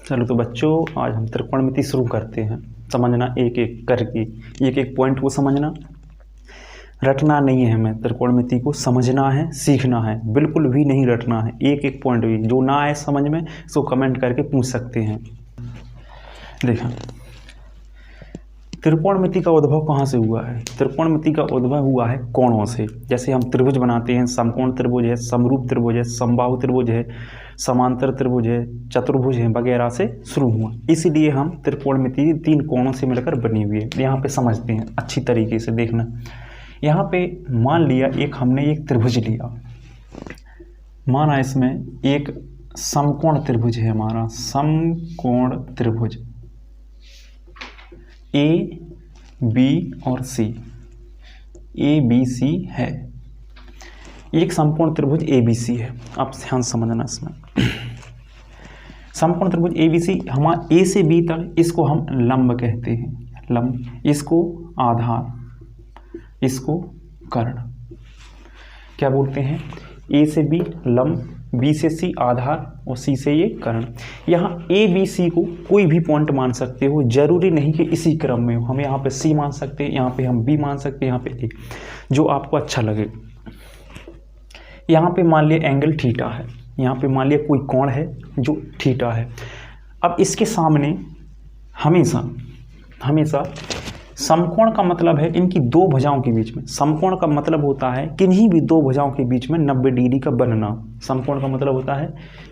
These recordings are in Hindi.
चलो तो बच्चों, आज हम त्रिकोणमिति शुरू करते हैं। समझना एक एक करके, एक एक पॉइंट को समझना, रटना नहीं है। हमें त्रिकोणमिति को समझना है, सीखना है, बिल्कुल भी नहीं रटना है। एक एक पॉइंट भी जो ना आए समझ में उसको कमेंट करके पूछ सकते हैं। देखा, त्रिकोणमिति का उद्भव कहाँ से हुआ है? त्रिकोणमिति का उद्भव हुआ है कोणों से। जैसे हम त्रिभुज बनाते हैं, समकोण त्रिभुज है, समरूप त्रिभुज है, समबाहु त्रिभुज है, समांतर त्रिभुज है, चतुर्भुज है, वगैरह से शुरू हुआ। इसीलिए हम त्रिकोणमिति तीन कोणों से मिलकर बनी हुई है। यहाँ पे समझते हैं अच्छी तरीके से। देखना, यहाँ पे मान लिया हमने एक त्रिभुज लिया, माना इसमें एक समकोण त्रिभुज है हमारा, समकोण त्रिभुज ए बी और सी, ए बी सी है। एक समकोण त्रिभुज ए बी सी है। आप ध्यान समझना इसमें। समकोण त्रिभुज ए बी सी, हमारा ए से बी तक, इसको हम लंब कहते हैं, लंब। इसको आधार, इसको कर्ण। क्या बोलते हैं? ए से बी लंब, बी से सी आधार और सी से ये कर्ण। यहाँ ए बी सी को कोई भी पॉइंट मान सकते हो, जरूरी नहीं कि इसी क्रम में हो। हम यहाँ पे सी मान सकते हैं, यहाँ पे हम बी मान सकते हैं, यहाँ पे ए, जो आपको अच्छा लगे। यहाँ पे मान लिया एंगल थीटा है, यहाँ पे मान लिया कोई कोण है जो थीटा है। अब इसके सामने हमेशा समकोण का मतलब है इनकी दो भुजाओं के बीच में। समकोण का मतलब होता है किन्हीं भी दो भुजाओं के बीच में 90 डिग्री का बनना। समकोण का मतलब होता है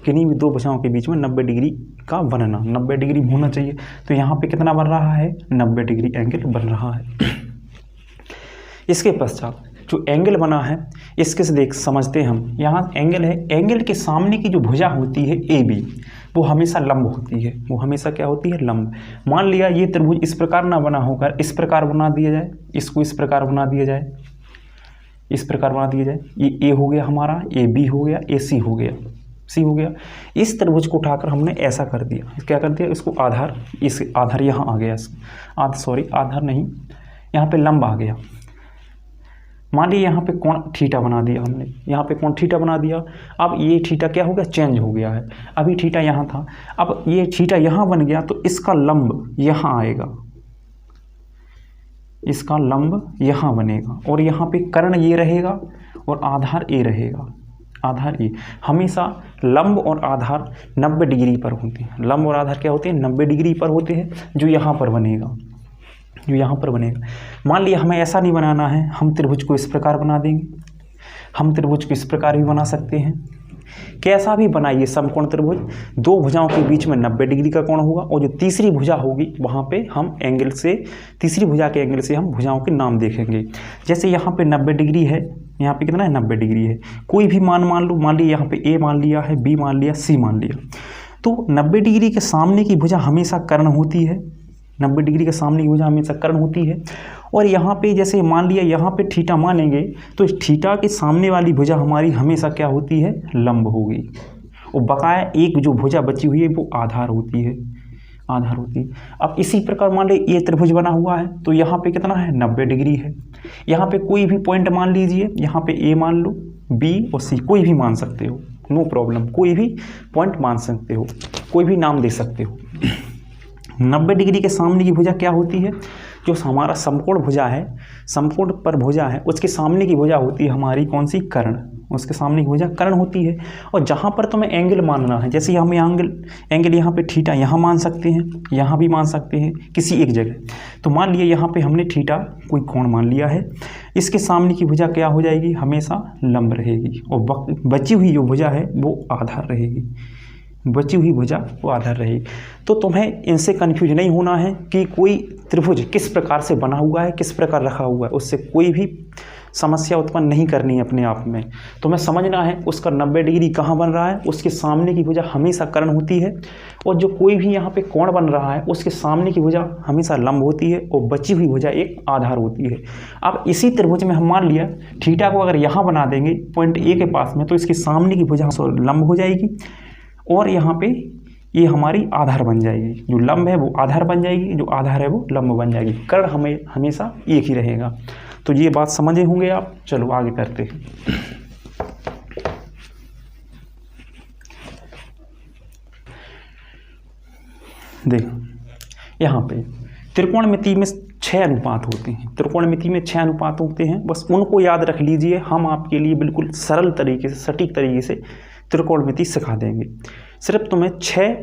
किन्हीं भी दो भुजाओं के बीच में 90 डिग्री का बनना। 90 डिग्री होना चाहिए। तो यहाँ पे कितना बन रहा है? 90 डिग्री एंगल बन रहा है। इसके पश्चात जो एंगल बना है, इसके से समझते हैं हम। यहाँ एंगल है, एंगल के सामने की जो भुजा होती है ए बी, वो हमेशा लंब होती है। वो हमेशा क्या होती है? लंब। मान लिया ये त्रिभुज इस प्रकार ना बना होकर इस प्रकार बना दिया जाए, इसको इस प्रकार बना दिया जाए, इस प्रकार बना दिया जाए। ये ए हो गया हमारा, ए बी हो गया, ए सी हो गया, सी हो गया। इस त्रिभुज को उठाकर हमने ऐसा कर दिया। क्या कर दिया? इसको आधार, इस आधार यहाँ आ गया, आधार नहीं, यहाँ पे लंब आ गया। मान लीजिए यहाँ पे कोण थीटा बना दिया हमने, यहाँ पे कोण थीटा बना दिया। अब ये थीटा क्या हो गया? चेंज हो गया है। अभी थीटा यहाँ था, अब ये थीटा यहाँ बन गया, तो इसका लंब यहाँ आएगा, इसका लंब यहाँ बनेगा, और यहाँ पे कर्ण ये रहेगा और आधार ए रहेगा। आधार ए, हमेशा लंब और आधार 90 डिग्री पर होते हैं। लंब और आधार क्या होते हैं? 90 डिग्री पर होते हैं, जो यहाँ पर बनेगा, जो यहाँ पर बनेगा। मान लिया हमें ऐसा नहीं बनाना है, हम त्रिभुज को इस प्रकार बना देंगे। हम त्रिभुज को इस प्रकार भी बना सकते हैं। कैसा भी बनाइए समकोण त्रिभुज, दो भुजाओं के बीच में 90 डिग्री का कोण होगा, और जो तीसरी भुजा होगी वहाँ पे हम एंगल से, तीसरी भुजा के एंगल से हम भुजाओं के नाम देखेंगे। जैसे यहाँ पे 90 डिग्री है, यहाँ पे कितना है? 90 डिग्री है। कोई भी मान लो, मान लिया यहाँ पे ए मान लिया है, बी मान लिया, सी मान लिया। तो 90 डिग्री के सामने की भुजा हमेशा कर्ण होती है। 90 डिग्री के सामने की भुजा हमेशा कर्ण होती है। और यहाँ पे जैसे मान लिया यहाँ पे थीटा मानेंगे, तो थीटा के सामने वाली भुजा हमारी हमेशा क्या होती है? लंब होगी। और बकाया एक जो भुजा बची हुई है वो आधार होती है, आधार होती है। अब इसी प्रकार मान लीजिए ये त्रिभुज बना हुआ है, तो यहाँ पे कितना है? 90 डिग्री है। यहाँ पे कोई भी पॉइंट मान लीजिए, यहाँ पे ए मान लो, बी और सी कोई भी मान सकते हो, नो प्रॉब्लम। कोई भी पॉइंट मान सकते हो, कोई भी नाम दे सकते हो। 90 डिग्री के सामने की भुजा क्या होती है? जो हमारा समकोण भुजा है, समकोण पर भुजा है, उसके सामने की भुजा होती है हमारी कौन सी? कर्ण। उसके सामने की भुजा कर्ण होती है। और जहाँ पर तुम्हें एंगल मानना है, जैसे हम एंगल यहाँ पे थीटा यहाँ मान सकते हैं, यहाँ भी मान सकते हैं किसी एक जगह। तो मान लिया यहाँ पे हमने थीटा कोई कोण मान लिया है, इसके सामने की भुजा क्या हो जाएगी? हमेशा लंब रहेगी, और बची हुई जो भुजा है वो आधार रहेगी, बची हुई भुजा वो आधार रहेगी। तो तुम्हें इनसे कन्फ्यूज नहीं होना है कि कोई त्रिभुज किस प्रकार से बना हुआ है, किस प्रकार रखा हुआ है, उससे कोई भी समस्या उत्पन्न नहीं करनी है अपने आप में। तुम्हें समझना है उसका 90 डिग्री कहाँ बन रहा है, उसके सामने की भुजा हमेशा कर्ण होती है, और जो कोई भी यहाँ पे कोण बन रहा है उसके सामने की भुजा हमेशा लंब होती है, और बची हुई भुजा एक आधार होती है। अब इसी त्रिभुज में हम मान लिया थीटा को अगर यहाँ बना देंगे पॉइंट ए के पास में, तो इसके सामने की भुजा लंब हो जाएगी, और यहाँ पे ये हमारी आधार बन जाएगी। जो लंब है वो आधार बन जाएगी, जो आधार है वो लंब बन जाएगी। कर्ण हमें हमेशा एक ही रहेगा। तो ये बात समझे होंगे आप। चलो आगे करते हैं। देखो यहाँ पे त्रिकोणमिति में 6 अनुपात होते हैं, त्रिकोणमिति में 6 अनुपात होते हैं, बस उनको याद रख लीजिए। हम आपके लिए बिल्कुल सरल तरीके से, सटीक तरीके से त्रिकोणमिति सिखा देंगे। सिर्फ तुम्हें 6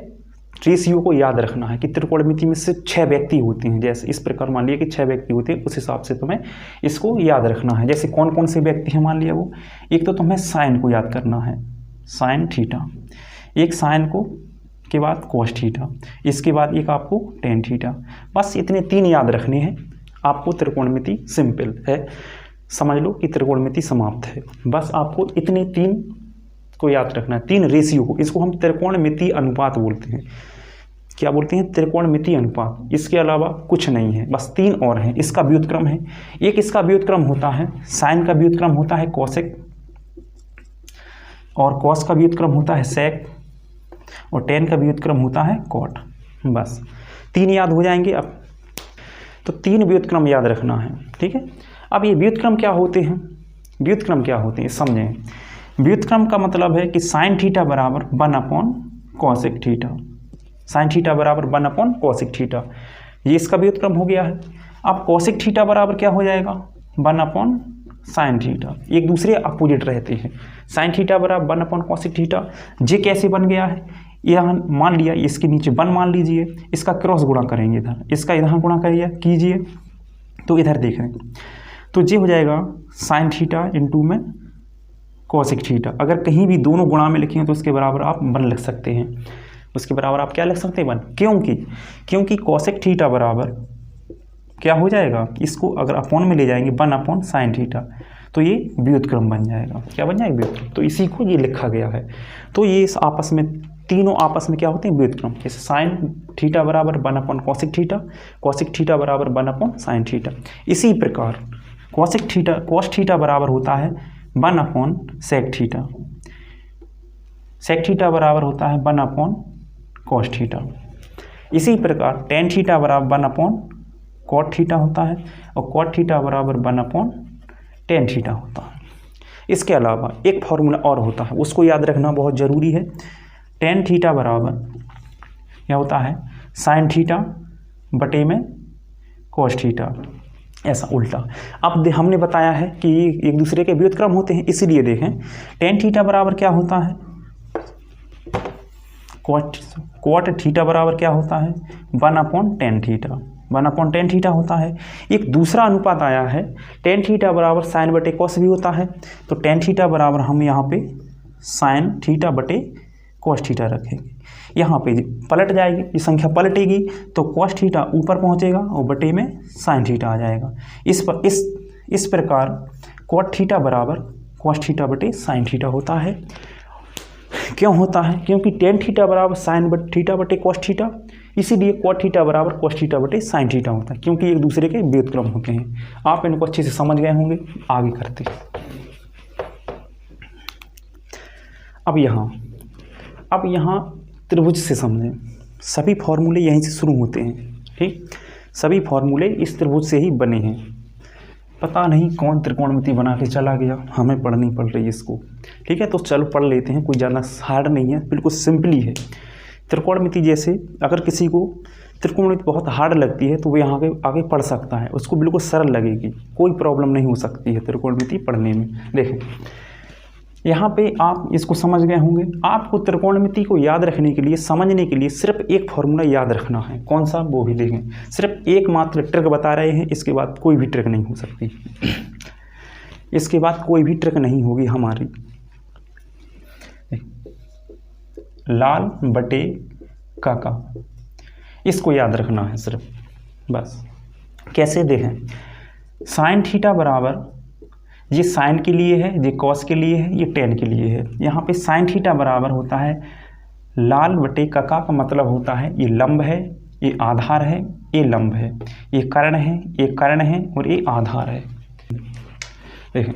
रेशियो को याद रखना है कि त्रिकोणमिति में सिर्फ 6 व्यक्ति होते हैं। जैसे इस प्रकार मान लिया कि 6 व्यक्ति होते हैं, उस हिसाब से तुम्हें इसको याद रखना है। जैसे कौन कौन से व्यक्ति हैं मान लिया वो, एक तो तुम्हें साइन को याद करना है, साइन थीटा, एक साइन को के बाद कॉस थीटा, इसके बाद एक आपको टेन थीटा। बस इतने 3 याद रखने हैं आपको। त्रिकोणमिति सिंपल है, समझ लो कि त्रिकोणमिति समाप्त है। बस आपको इतने 3 को याद रखना है, 3 रेशियो को। इसको हम त्रिकोणमिति अनुपात बोलते हैं। क्या बोलते हैं? त्रिकोणमिति अनुपात। इसके अलावा कुछ नहीं है, बस 3 और हैं। इसका व्युत्क्रम है, एक इसका व्युत्क्रम होता है साइन का व्युत्क्रम होता है कोसेक, और कॉस का व्युत्क्रम होता है सेक, और टेन का व्युत्क्रम होता है कॉट। बस 3 याद हो जाएंगे। अब तो 3 व्युत्क्रम याद रखना है, ठीक है। अब ये व्युत्क्रम क्या होते हैं? व्युत्क्रम क्या होते हैं समझें। व्युत्क्रम का मतलब है कि साइन थीटा बराबर 1 कॉसेक थीटा, साइन थीटा बराबर 1 कॉसेक थीटा, ये इसका व्युत्क्रम हो गया है। अब कॉसेक थीटा बराबर क्या हो जाएगा? 1 साइन थीटा। एक दूसरे अपोजिट रहते हैं। साइन थीटा बराबर 1 कॉसेक थीटा। ये कैसे बन गया है? यहाँ मान लिया, इसके नीचे 1 मान लीजिए, इसका क्रॉस गुणा करेंगे इधर, इसका इधर गुणा करिए कीजिए, तो इधर देख रहे हैं, तो ये हो जाएगा साइन थीटा इंटू में कॉसेक थीटा। अगर कहीं भी दोनों गुणा में लिखें तो उसके बराबर आप 1 लिख सकते हैं। उसके बराबर आप क्या लिख सकते हैं? 1। क्योंकि कॉसेक थीटा बराबर क्या हो जाएगा? इसको अगर अपॉन में ले जाएंगे 1 साइन थीटा, तो ये व्युत्क्रम बन जाएगा। क्या बन जाएगा? व्युत्क्रम। तो इसी को ये लिखा गया है। तो ये इस आपस में, तीनों आपस में क्या होते हैं? व्युत्क्रम। जैसे साइन थीटा बराबर 1 कॉसेक थीटा, कॉसेक थीटा बराबर 1 साइन थीटा। इसी प्रकार कॉसेक थीटा, कॉस थीटा बराबर होता है 1 सेक थीटा, सेक थीटा बराबर होता है 1 कॉस थीटा। इसी प्रकार टेन थीटा बराबर 1 कॉट थीटा होता है, और कॉट थीटा बराबर 1 टेन थीटा होता है। इसके अलावा एक फॉर्मूला और होता है, उसको याद रखना बहुत ज़रूरी है। टेन थीटा बराबर क्या होता है? साइन थीटा बटे में कॉस थीटा, ऐसा उल्टा। अब हमने बताया है कि एक दूसरे के व्युत्क्रम होते हैं, इसीलिए देखें टेन थीटा बराबर क्या होता है? कॉट थीटा बराबर क्या होता है? 1 टेन थीटा, 1 टेन थीटा होता है। एक दूसरा अनुपात आया है, टेन थीटा बराबर साइन बटे कॉस भी होता है। तो टेन थीटा बराबर हम यहाँ पे साइन थीटा बटे कॉस थीटा रखेंगे। यहाँ पे पलट जाएगी, ये संख्या पलटेगी तो कॉस थीटा ऊपर पहुँचेगा और बटे में साइन थीटा आ जाएगा। इस प्रकार कॉट थीटा बराबर कॉस थीटा बटे साइन थीटा होता है। क्यों होता है? क्योंकि टेन थीटा बराबर साइन थीटा बटे कॉस थीटा, इसीलिए कॉट थीटा बराबर कॉस थीटा बटे साइन थीटा होता है, क्योंकि एक दूसरे के व्युत्क्रम होते हैं। आप इनको अच्छे से समझ गए होंगे। आगे करते हैं। अब यहाँ त्रिभुज से समझें। सभी फॉर्मूले यहीं से शुरू होते हैं, ठीक। सभी फॉर्मूले इस त्रिभुज से ही बने हैं। पता नहीं कौन त्रिकोणमिति बना के चला गया, हमें पढ़नी पड़ रही है इसको, ठीक है। तो चलो पढ़ लेते हैं, कोई ज़्यादा हार्ड नहीं है, बिल्कुल सिंपल ही है। त्रिकोणमिति जैसे अगर किसी को त्रिकोणमिति बहुत हार्ड लगती है तो वो यहाँ के आगे पढ़ सकता है, उसको बिल्कुल सरल लगेगी, कोई प्रॉब्लम नहीं हो सकती है त्रिकोणमिति पढ़ने में। देखें यहाँ पे आप इसको समझ गए होंगे। आपको त्रिकोणमिति को याद रखने के लिए, समझने के लिए सिर्फ एक फॉर्मूला याद रखना है। कौन सा? वो भी देखें। सिर्फ एक मात्र ट्रिक बता रहे हैं, इसके बाद कोई भी ट्रिक नहीं हो सकती। इसके बाद कोई भी ट्रिक नहीं होगी हमारी। लाल बटे काका, इसको याद रखना है सिर्फ, बस। कैसे? देखें साइन थीटा बराबर, ये साइन के लिए है, ये कॉस के लिए है, ये टेन के लिए है। यहाँ पे साइन थीटा बराबर होता है लाल बटे काका, का मतलब होता है ये लंब है, ये आधार है, ये लंब है, ये कर्ण है, ये कर्ण है और ये आधार है। देखें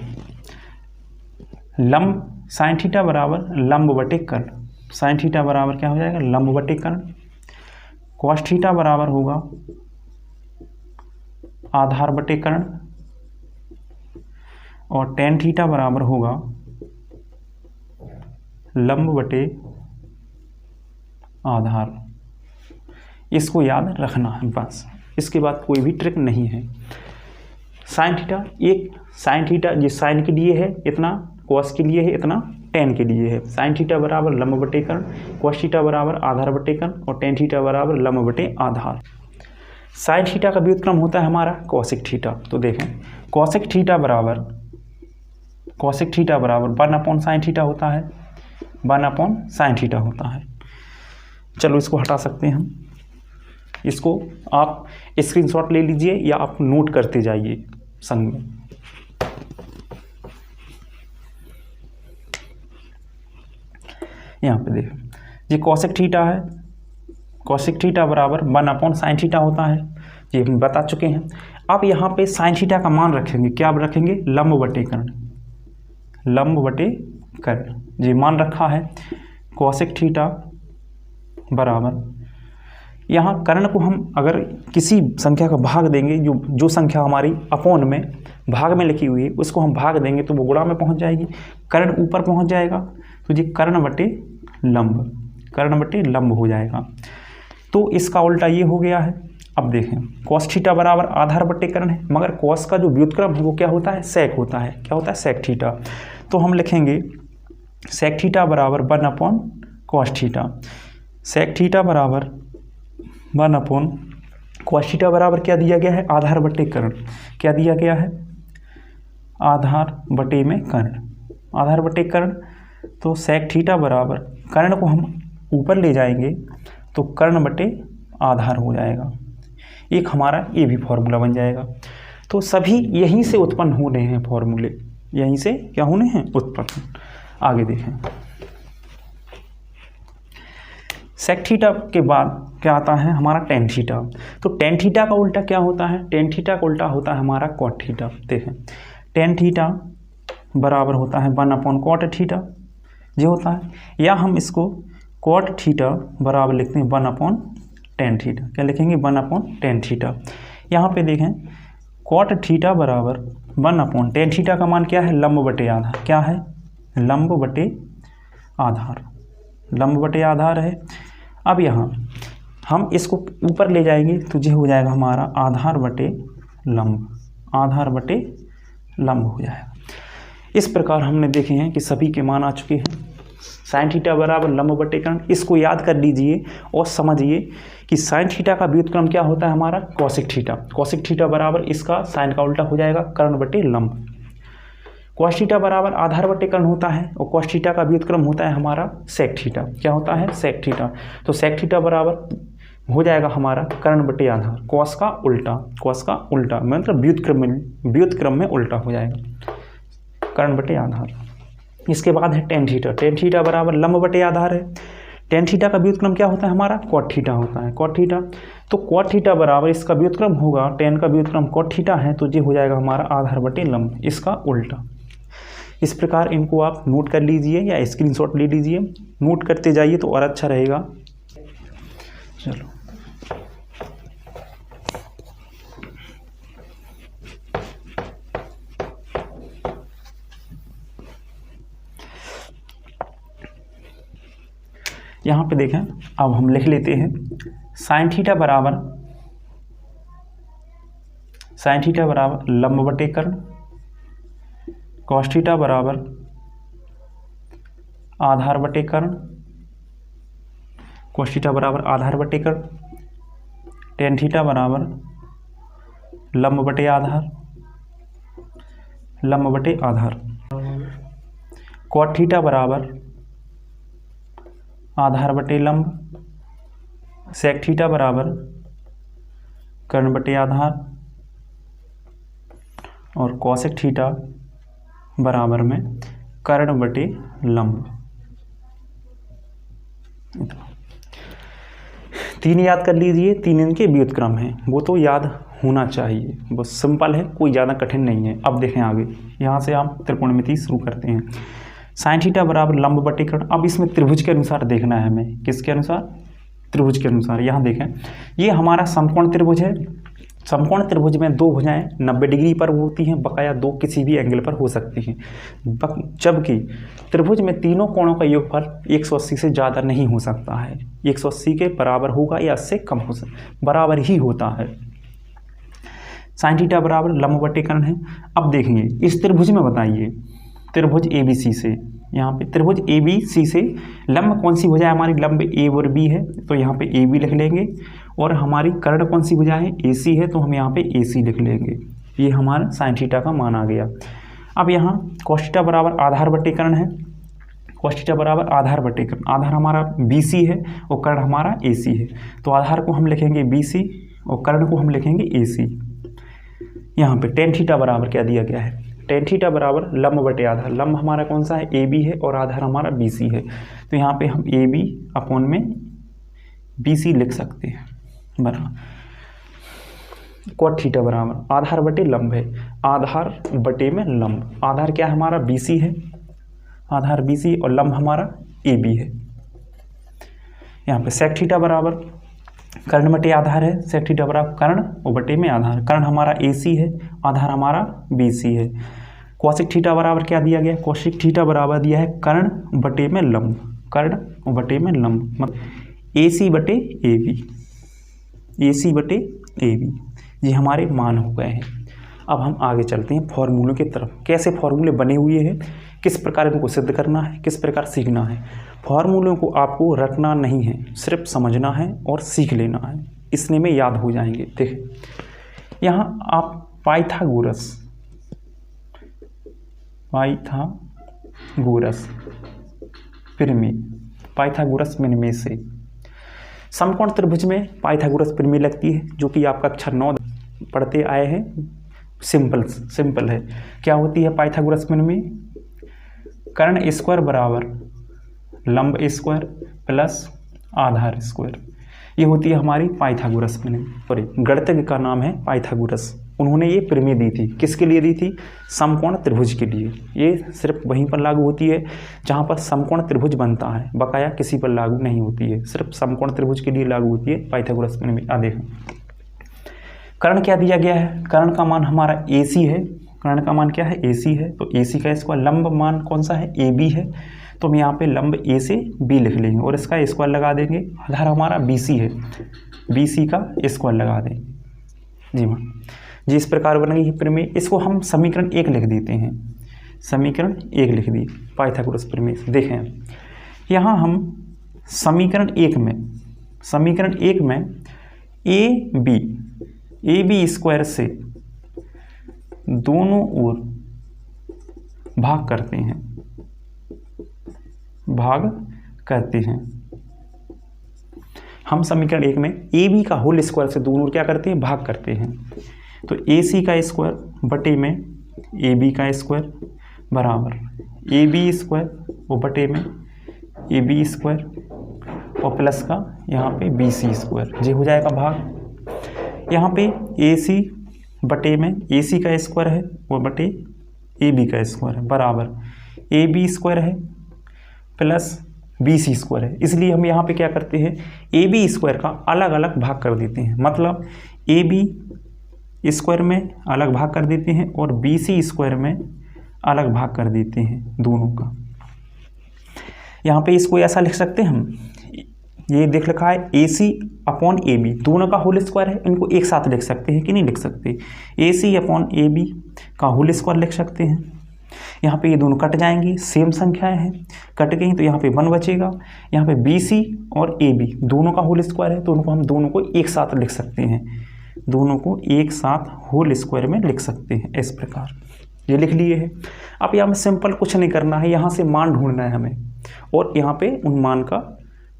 लंब, साइन थीटा बराबर लंब बटे कर्ण, साइन थीटा बराबर क्या हो जाएगा? लंब बटे कर्ण। कॉस थीटा बराबर होगा आधार बटे कर्ण, और टेन थीटा बराबर होगा लंब बटे आधार। इसको याद रखना है बस, इसके बाद कोई भी ट्रिक नहीं है। साइन थीटा, एक साइन थीटा जिस साइन के लिए है इतना, कॉस के लिए है इतना, टेन के लिए है। साइन थीटा बराबर लंब बटे कर्ण, कॉस थीटा बराबर आधार बटे कर्ण और टेन थीटा बराबर लंब बटे आधार। साइन थीटा का व्युत्क्रम होता है हमारा कॉसिक थीटा। तो देखें कॉसिक थीटा बराबर 1/sin थीटा होता है, 1/sin थीटा होता है। चलो इसको हटा सकते हैं हम, इसको आप स्क्रीनशॉट ले लीजिए या आप नोट करते जाइए संग में। यहाँ पे देखें ये कॉसिक थीटा है, कॉसिक थीटा बराबर 1/sin थीटा होता है, ये हम बता चुके हैं। अब यहाँ पे साइन थीटा का मान रखेंगे, क्या रखेंगे, लंब बटे कर्ण, लंब बटे कर्ण, ये मान रखा है। कॉसिक थीटा बराबर, यहाँ कर्ण को हम अगर किसी संख्या का भाग देंगे, जो संख्या हमारी अपॉन में भाग में लिखी हुई है उसको हम भाग देंगे तो वो गुणा में पहुँच जाएगी, कर्ण ऊपर पहुँच जाएगा, तो ये कर्ण बटे लंब हो जाएगा। तो इसका उल्टा ये हो गया है। अब देखें कॉस थीटा बराबर आधार बटे कर्ण है, मगर कॉस का जो व्युत्क्रम है वो क्या होता है, सेक होता है। क्या होता है, सेक थीटा। तो हम लिखेंगे सेक थीटा बराबर 1/cos थीटा, सेक थीटा बराबर 1/cos थीटा बराबर क्या दिया गया है, आधार बटे कर्ण। क्या दिया गया है, आधार बटे में कर्ण, आधार बटे कर्ण। तो सेक थीटा बराबर कर्ण को हम ऊपर ले जाएंगे तो कर्ण बटे आधार हो जाएगा। एक हमारा ये भी फॉर्मूला बन जाएगा। तो सभी यहीं से उत्पन्न हो रहे हैं फॉर्मूले, यहीं से क्या होने हैं, उत्पन्न। आगे देखें सेक थीटा के बाद क्या आता है हमारा टेन थीटा। तो टेन थीटा का उल्टा क्या होता है, टेन थीटा का उल्टा होता है हमारा कॉट थीटा। देखें टेन थीटा बराबर होता है 1/cot थीटा, ये होता है। या हम इसको कॉट थीटा बराबर लिखते हैं 1/tan थीटा। क्या लिखेंगे, 1/tan थीटा। यहाँ पे देखें कॉट थीटा बराबर 1/tan थीटा का मान क्या है, लंब बटे आधार। क्या है, लंब बटे आधार, लंब बटे आधार है। अब यहाँ हम इसको ऊपर ले जाएंगे तो ये हो जाएगा हमारा आधार बटे लंब, आधार बटे लंब हो जाएगा। इस प्रकार हमने देखे हैं कि सभी के मान आ चुके हैं। साइन थीटा बराबर लंब बटे कर्ण, इसको याद कर लीजिए और समझिए कि साइन थीटा का व्युत्क्रम क्या होता है हमारा, कॉसिक थीटा। कॉसिक थीटा बराबर इसका साइन का उल्टा हो जाएगा, कर्ण बटे लंब। कॉस थीटा बराबर आधार बटे कर्ण होता है और कॉस थीटा का व्युत्क्रम होता है हमारा सेक थीटा। क्या होता है, सेक थीटा। तो सेक थीटा बराबर हो जाएगा हमारा कर्ण बटे आधार, कॉस का उल्टा, कॉस का उल्टा मतलब व्युत्क्रम में उल्टा हो जाएगा, कर्ण बटे आधार। इसके बाद है टेन थीटा। टेन थीटा बराबर लंब बटे आधार है। टेन थीटा का व्युत्क्रम क्या होता है हमारा, कॉट थीटा होता है, कॉट थीटा। तो कॉट थीटा बराबर इसका व्युत्क्रम होगा, टेन का व्युत्क्रम कॉट थीटा है, तो ये हो जाएगा हमारा आधार बटे लंब, इसका उल्टा। इस प्रकार इनको आप नोट कर लीजिए या स्क्रीनशॉट ले लीजिए, नोट करते जाइए तो और अच्छा रहेगा। चलो यहाँ पे देखें, अब हम लिख लेते हैं साइन थीटा बराबर लंब बटे कर्ण, कॉस थीटा बराबर आधार बटे कर्ण, कॉस थीटा बराबर आधार बटे कर्ण, टेन थीटा बराबर लंब बटे आधार, लंब बटे आधार, कॉट थीटा बराबर आधार बटे लंब, सेक थीटा बराबर कर्ण बटे आधार और कॉसेक थीटा बराबर में कर्ण बटे लंब। तीन याद कर लीजिए, तीन इनके व्युत्क्रम हैं, वो तो याद होना चाहिए, बस सिंपल है, कोई ज़्यादा कठिन नहीं है। अब देखें आगे, यहाँ से हम त्रिकोणमिति शुरू करते हैं। साइन थीटा बराबर लंब बटे कर्ण। अब इसमें त्रिभुज के अनुसार देखना है हमें, किसके अनुसार, त्रिभुज के अनुसार। यहाँ देखें ये हमारा समकोण त्रिभुज है, समकोण त्रिभुज में दो भुजाएं 90 डिग्री पर होती हैं, बकाया दो किसी भी एंगल पर हो सकती हैं, जबकि त्रिभुज में तीनों कोणों का योगफल 180 से ज़्यादा नहीं हो सकता है। 180 के बराबर होगा या इससे कम हो सकता, बराबर ही होता है। साइन थीटा बराबर लंब बटे कर्ण है। अब देखेंगे इस त्रिभुज में बताइए, त्रिभुज ABC से, यहाँ पे त्रिभुज ABC से लंब कौन सी भुजा है हमारी, लंब A और B है, तो यहाँ पे AB लिख लेंगे, और हमारी कर्ण कौन सी भुजा है, AC है, तो हम यहाँ पे AC लिख लेंगे। ये हमारा साइन थीटा का मान आ गया। अब यहाँ cos थीटा बराबर आधार बटे कर्ण है, cos थीटा बराबर आधार बटे कर्ण, आधार हमारा BC है और कर्ण हमारा AC है, तो आधार को हम लिखेंगे BC और कर्ण को हम लिखेंगे AC। यहाँ पे tan थीटा बराबर क्या दिया गया है, tan थीटा बराबर लंब बटे आधार, लंब हमारा कौन सा है, AB है, और आधार हमारा BC है, तो यहाँ पे हम AB अपॉन में BC लिख सकते हैं बराबर। cot थीटा बराबर आधार बटे लंब है, आधार बटे में लंब, आधार क्या है हमारा BC है, आधार BC और लंब हमारा AB है। यहाँ पे sec थीटा बराबर कर्ण बटे आधार है, sec थीटा बराबर कर्ण और बटे में आधार, कर्ण हमारा AC है, आधार हमारा BC है। cosec थीटा बराबर क्या दिया गया, cosec थीटा बराबर दिया है कर्ण बटे में लंब, कर्ण और बटे में लंब, मतलब AC बटे AB, AC बटे AB, ये हमारे मान हो गए हैं। अब हम आगे चलते हैं फॉर्मूलों की तरफ, कैसे फॉर्मूले बने हुए हैं, किस प्रकार इनको सिद्ध करना है, किस प्रकार सीखना है। फॉर्मूलों को आपको रटना नहीं है, सिर्फ समझना है और सीख लेना है, इसने में याद हो जाएंगे। देखिए यहाँ आप पाइथागोरस प्रमेय से समकोण त्रिभुज में पाइथागोरस प्रमेय लगती है, जो कि आप कक्षा 9 पढ़ते आए हैं। सिंपल है। क्या होती है पाइथागोरस प्रमेय, कर्ण स्क्वायर बराबर लंब स्क्वायर प्लस आधार स्क्वायर, ये होती है हमारी पाइथागोरस प्रमेय। सॉरी, गणितज्ञ का नाम है पाइथागोरस, उन्होंने ये प्रमेय दी थी, किसके लिए दी थी, समकोण त्रिभुज के लिए। ये सिर्फ वहीं पर लागू होती है जहाँ पर समकोण त्रिभुज बनता है, बकाया किसी पर लागू नहीं होती है, सिर्फ समकोण त्रिभुज के लिए लागू होती है पाइथागोरस प्रमेय। देखें कर्ण क्या दिया गया है, कर्ण का मान हमारा AC है, कर्ण का मान क्या है AC है, तो AC का स्क्वायर, लंब मान कौन सा है AB है, तो हम यहाँ पे लंब A से B लिख लेंगे और इसका स्क्वायर लगा देंगे। आधार हमारा BC है, BC का स्क्वायर लगा देंगे। जी हाँ जी, इस प्रकार बनेगी प्रमेय। इसको हम समीकरण 1 लिख देते हैं, समीकरण 1 लिख दिए पाइथागोरस प्रमेय। देखें यहाँ हम समीकरण 1 में AB स्क्वायर से दोनों ओर भाग करते हैं। हम समीकरण 1 में AB का होल स्क्वायर से दोनों ओर क्या करते हैं, भाग करते हैं। तो AC का स्क्वायर बटे में AB का स्क्वायर बराबर AB स्क्वायर और बटे में AB स्क्वायर और प्लस का यहाँ पे BC स्क्वायर, ये हो जाएगा भाग। यहाँ पे AC बटे में AC का स्क्वायर है और बटे AB का स्क्वायर है बराबर AB स्क्वायर है प्लस BC स्क्वायर है। इसलिए हम यहाँ पे क्या करते हैं, AB स्क्वायर का अलग अलग भाग कर देते हैं, मतलब AB स्क्वायर में अलग भाग कर देते हैं और BC स्क्वायर में अलग भाग कर देते हैं दोनों का। यहाँ पे इसको ऐसा लिख सकते हैं हम, ये देख लिखा है AC अपॉन AB, दोनों का होल स्क्वायर है, इनको एक साथ लिख सकते हैं कि नहीं लिख सकते, AC अपॉन AB का होल स्क्वायर लिख सकते हैं। यहाँ पे ये दोनों कट जाएंगे, सेम संख्याएं हैं, कट गई तो यहाँ पे 1 बचेगा। यहाँ पे BC और AB दोनों का होल स्क्वायर है, तो उनको हम दोनों को एक साथ लिख सकते हैं, दोनों को एक साथ होल स्क्वायर में लिख सकते हैं। इस प्रकार ये लिख लिए है। अब यहाँ में सिंपल कुछ नहीं करना है, यहाँ से मान ढूंढना है हमें और यहाँ पे उन मान का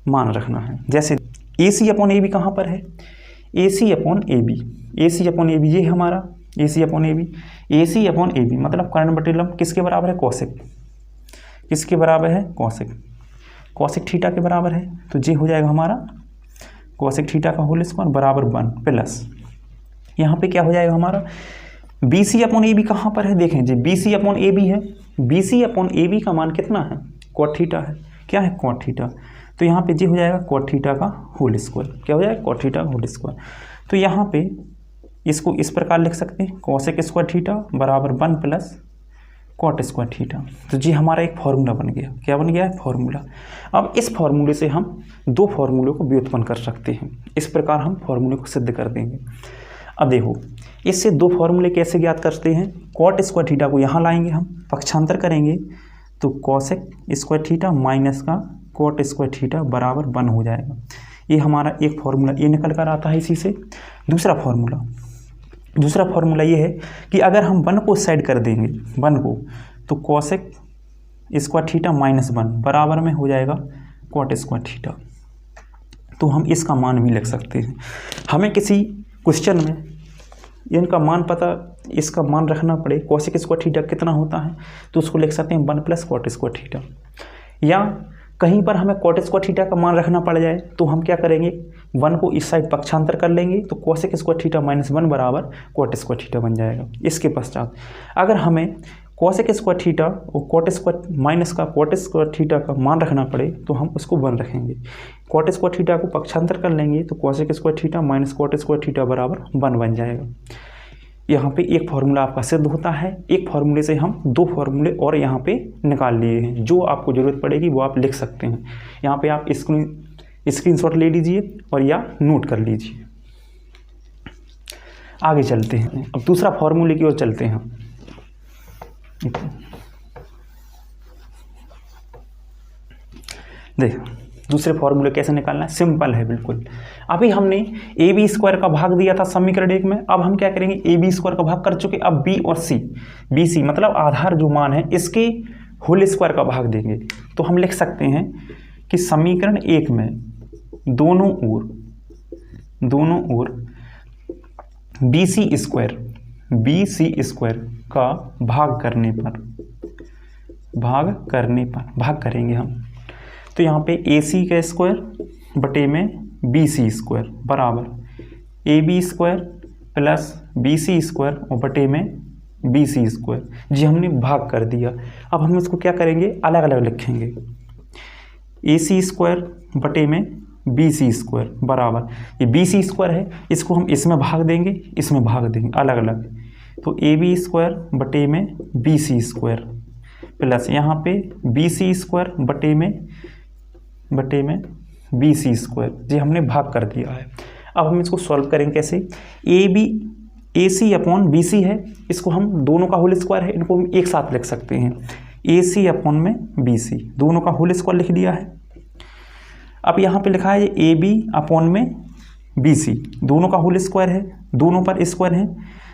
मान रखना है। जैसे AC अपॉन AB कहाँ पर है, AC अपॉन AB, ये हमारा AC अपॉन AB मतलब कर्ण बटे लंब किसके बराबर है, कौशिक, किसके बराबर है, कौशिक थीटा के बराबर है। तो ये हो जाएगा हमारा कौशिक थीटा का होल स्क्वायर बराबर 1 प्लस यहाँ पे क्या हो जाएगा हमारा BC अपॉन AB कहाँ पर है, देखें जी BC अपॉन AB है, BC अपॉन AB का मान कितना है, कॉट थीटा है, क्या है कॉट थीटा, तो यहाँ पे जी हो जाएगा कॉट थीटा का होल स्क्वायर, क्या हो जाएगा कॉट थीटा का होल स्क्वायर। तो यहाँ पे इसको इस प्रकार लिख सकते हैं कॉसेक स्क्वायर थीटा बराबर 1 प्लस कॉट स्क्वायर थीटा। तो जी हमारा एक फार्मूला बन गया। क्या बन गया है? फार्मूला। अब इस फार्मूले से हम दो फार्मूले को व्युत्पन्न कर सकते हैं। इस प्रकार हम फार्मूले को सिद्ध कर देंगे। अब देखो, इससे दो फार्मूले कैसे ज्ञात करते हैं? कॉट स्क्वायर थीटा को यहाँ लाएंगे, हम पक्षांतर करेंगे तो कॉसेक स्क्वायर थीटा माइनस का कॉट स्क्वायर थीटा बराबर 1 हो जाएगा। ये हमारा एक फार्मूला ये निकल कर आता है इसी से। दूसरा फार्मूला ये है कि अगर हम 1 को साइड कर देंगे 1 को, तो कॉसेक स्क्वायर थीटा माइनस 1 बराबर में हो जाएगा कॉट स्क्वायर थीटा। तो हम इसका मान भी लिख सकते हैं। हमें किसी क्वेश्चन में इनका मान पता, इसका मान रखना पड़े कॉसेक स्क्वायर थीटा कितना होता है, तो उसको लिख सकते हैं 1 प्लस कॉट स्क्वायर थीटा। या कहीं पर हमें कॉट स्क्वायर थीटा का मान रखना पड़ जाए तो हम क्या करेंगे, 1 को इस साइड पक्षांतर कर लेंगे तो कॉसेक स्क्वायर थीटा माइनस 1 बराबर कॉट स्क्वायर थीटा बन जाएगा। इसके पश्चात अगर हमें कॉसेक स्क्वायर थीटा और कॉट स्क्वायर माइनस का कॉट स्क्वायर थीटा का मान रखना पड़े तो हम उसको 1 रखेंगे। कॉट स्क्वायर थीटा को पक्षांतर कर लेंगे तो cosec square theta minus cot square theta बराबर 1 बन जाएगा। यहाँ पे एक फार्मूला आपका सिद्ध होता है। एक फार्मूले से हम दो फार्मूले और यहाँ पे निकाल लिए हैं। जो आपको ज़रूरत पड़ेगी वो आप लिख सकते हैं। यहाँ पे आप स्क्रीनशॉट ले लीजिए और या नोट कर लीजिए। आगे चलते हैं, अब दूसरा फार्मूले की ओर चलते हैं। देख दूसरे फार्मूले कैसे निकालना है, सिंपल है बिल्कुल। अभी हमने ए बी स्क्वायर का भाग दिया था समीकरण 1 में। अब हम क्या करेंगे, ए बी स्क्वायर का भाग कर चुके, अब बी और सी, बी सी मतलब आधार जो मान है इसके होल स्क्वायर का भाग देंगे। तो हम लिख सकते हैं कि समीकरण 1 में दोनों ओर बी सी स्क्वायर का भाग करेंगे हम। तो यहाँ पे ए सी का स्क्वायर बटे में बी सी स्क्वायर बराबर A B square plus B C square और बटे में बी सी स्क्वायर। जी हमने भाग कर दिया। अब हम इसको क्या करेंगे, अलग अलग लिखेंगे। ए सी स्क्वायर बटे में बी सी स्क्वायर बराबर, ये बी सी स्क्वायर है, इसको हम इसमें भाग देंगे, इसमें भाग देंगे अलग अलग। तो ए बी स्क्वायर बटे में बी सी स्क्वायर प्लस यहाँ पे बी सी स्क्वायर बटे में बी सी स्क्वायर। जी हमने भाग कर दिया है। अब हम इसको सॉल्व करेंगे कैसे, ए सी अपॉन बी सी है, इसको हम दोनों का होल स्क्वायर है, इनको हम एक साथ लिख सकते हैं। ए सी अपॉन में बी सी, दोनों का होल स्क्वायर लिख दिया है। अब यहाँ पे लिखा है ए बी अपॉन में बी सी, दोनों का होल स्क्वायर है, दोनों पर स्क्वायर है,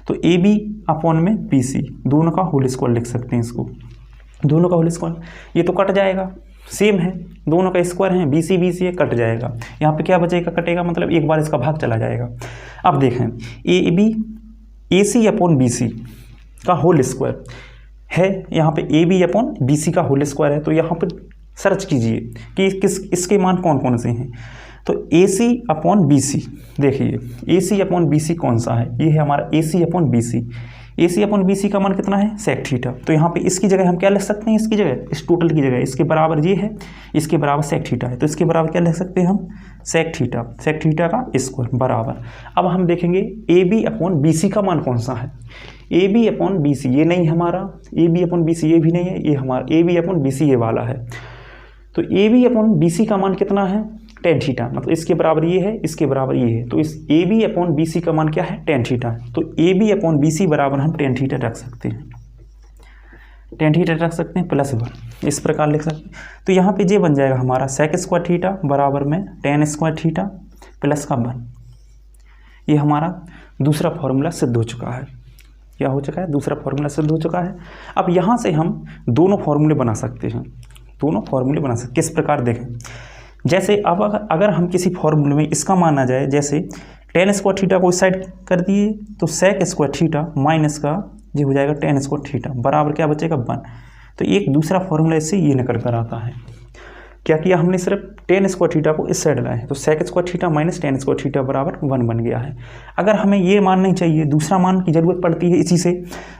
तो ए बी अपॉन में बी सी, दोनों का होल स्क्वायर लिख सकते हैं इसको। दोनों का होल स्क्वायर, ये तो कट जाएगा, सेम है, दोनों का स्क्वायर है, बी सी है, कट जाएगा। यहाँ पे क्या बचेगा, कटेगा, मतलब एक बार इसका भाग चला जाएगा। अब देखें ए सी अपॉन बी सी का होल स्क्वायर है, यहाँ पे A B upon B C का होल स्क्वायर है। तो यहाँ पे सर्च कीजिए कि इसके मान कौन कौन से हैं। तो ए सी अपॉन बी सी, देखिए ए सी अपॉन बी सी कौन सा है, ये है हमारा ए सी अपॉन बी सी। ए सी अपॉन बी सी का मान कितना है, सेक थीटा। तो यहाँ पे इसकी जगह हम क्या लिख सकते हैं, इसकी जगह, इस टोटल की जगह इसके बराबर ये है, इसके बराबर सेक थीटा है, तो इसके बराबर क्या लिख सकते हैं हम, सेक थीटा का स्क्वायर बराबर। अब हम देखेंगे A B upon B C का मान कौन सा है। A B upon B C ये नहीं हमारा, A B upon B C ये भी नहीं है, ये हमारा A B upon B C ये वाला है। तो A B upon B C का मान कितना है, टेन थीटा, मतलब इसके बराबर ये है, इसके बराबर ये है। तो इस A B upon B C का मान क्या है, टेन थीटा। तो A B upon B C बराबर हम टेन थीटा रख सकते हैं, प्लस 1, इस प्रकार लिख सकते हैं। तो यहाँ पे ये बन जाएगा हमारा सेक स्क्वायर थीटा बराबर में टेन स्क्वायर थीटा प्लस का 1। ये हमारा दूसरा फॉर्मूला सिद्ध हो चुका है। क्या हो चुका है, दूसरा फॉर्मूला सिद्ध हो चुका है। अब यहाँ से हम दोनों फॉर्मूले बना सकते हैं, किस प्रकार देखें। जैसे अब अगर हम किसी फॉर्मूले में इसका मान आ जाए, जैसे टेन स्क्वायर थीटा को इस साइड कर दिए तो सेक स्क्वायर थीटा माइनस का ये हो जाएगा टेन स्क्वायर थीटा बराबर क्या बचेगा, 1। तो एक दूसरा फॉर्मूला इससे ये निकल कर आता है। क्या किया हमने, सिर्फ टेन स्क्वायर थीटा को इस साइड लाए, तो sec square theta minus tan square theta बराबर 1 बन गया है। अगर हमें ये मान नहीं चाहिए, दूसरा मान की ज़रूरत पड़ती है इसी से,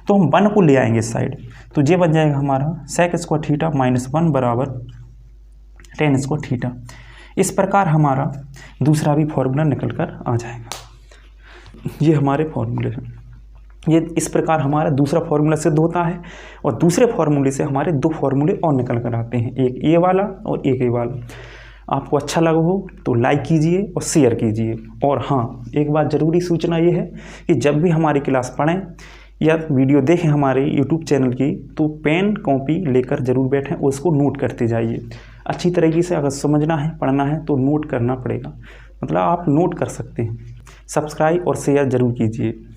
तो हम 1 को ले आएंगे इस साइड, तो ये बन जाएगा हमारा सेक स्क्वायर थीटा माइनस 1 बराबर टेन स्क्वायर थीटा। इस प्रकार हमारा दूसरा भी फॉर्मूला निकल कर आ जाएगा। ये हमारे फॉर्मूले हैं। ये इस प्रकार हमारा दूसरा फॉर्मूला सिद्ध होता है और दूसरे फॉर्मूले से हमारे दो फॉर्मूले और निकल कर आते हैं, एक ए वाला और एक ए वाला। आपको अच्छा लगा हो तो लाइक कीजिए और शेयर कीजिए। और हाँ, एक बात ज़रूरी सूचना ये है कि जब भी हमारी क्लास पढ़ें या वीडियो देखें हमारे यूट्यूब चैनल की, तो पेन कॉपी लेकर ज़रूर बैठें और उसको नोट करते जाइए। अच्छी तरीके से अगर समझना है, पढ़ना है तो नोट करना पड़ेगा, मतलब आप नोट कर सकते हैं। सब्सक्राइब और शेयर ज़रूर कीजिए।